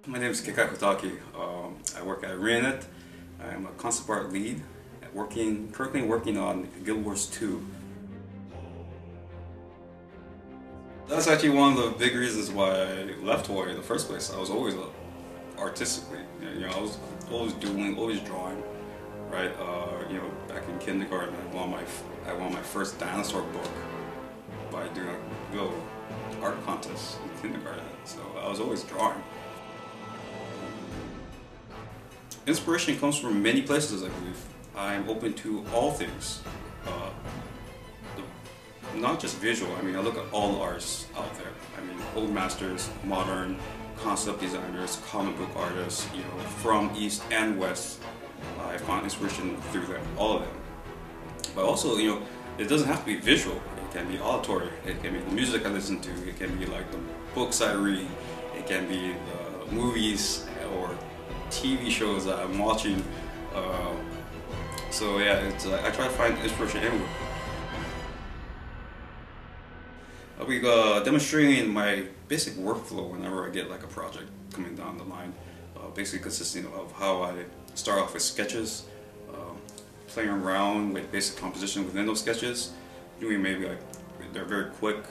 My name is Kekai Kotaki. I work at Reenet. I'm a concept art lead, currently working on Guild Wars 2. That's actually one of the big reasons why I left Hawaii in the first place. I was always artistically, I was always drawing, right? Back in kindergarten, I won my first dinosaur book by doing a little art contest in kindergarten. So I was always drawing. Inspiration comes from many places, I believe. I'm open to all things, not just visual. I mean, I look at all the artists out there. I mean, old masters, modern, concept designers, comic book artists, from East and West. I found inspiration through them, all of them. But also, it doesn't have to be visual. It can be auditory. It can be the music I listen to. It can be like the books I read. It can be the movies or TV shows that I'm watching. So yeah, I try to find inspiration everywhere. I'll be demonstrating my basic workflow whenever I get like a project coming down the line. Basically consisting of how I start off with sketches, playing around with basic composition within those sketches, doing maybe they're very quick,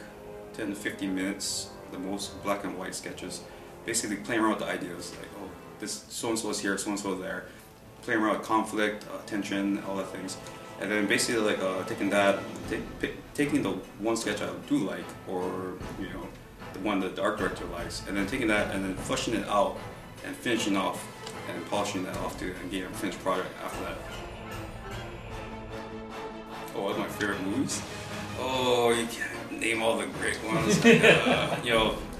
10 to 15 minutes, the most black and white sketches. Basically playing around with the ideas, like, oh, this so-and-so is here, so-and-so is there, playing around with conflict, tension, all that things. And then basically like taking the one sketch I do like, or the one that the art director likes, and then taking that and then fleshing it out and finishing off and polishing that off to and getting a finished product after that. Oh, one of my favorite movies? Oh, you can't name all the great ones. Like,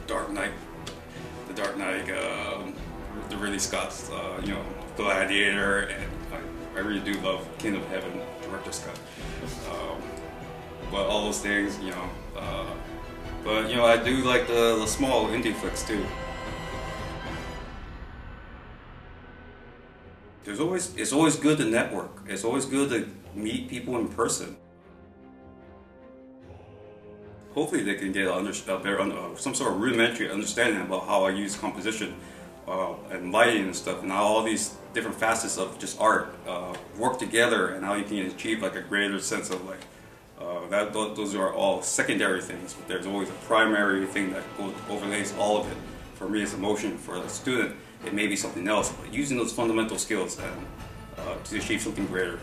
Dark Knight, The Dark Knight, the Ridley Scott's, Gladiator, and I really do love Kingdom of Heaven, Director's Cut. But all those things, but I do like the small indie flicks too. It's always good to network. It's always good to meet people in person. Hopefully they can get some sort of rudimentary understanding about how I use composition and lighting and stuff, and how all these different facets of just art work together, and how you can achieve like a greater sense of like those are all secondary things, but there's always a primary thing that overlays all of it. For me, it's emotion. For the student, it may be something else, but using those fundamental skills and to achieve something greater.